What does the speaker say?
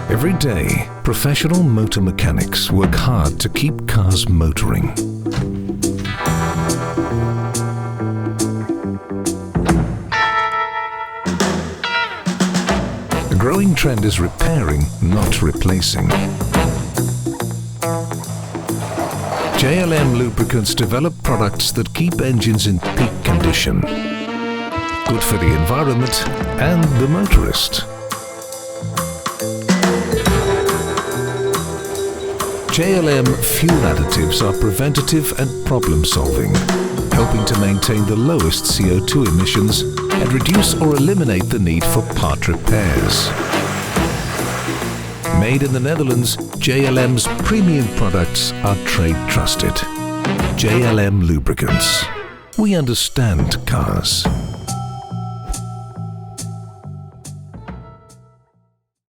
Every day, professional motor mechanics work hard to keep cars motoring. The growing trend is repairing, not replacing. JLM Lubricants develop products that keep engines in peak condition, good for the environment and the motorist. JLM fuel additives are preventative and problem-solving, helping to maintain the lowest CO2 emissions and reduce or eliminate the need for part repairs. Made in the Netherlands, JLM's premium products are trade trusted. JLM Lubricants. We understand cars.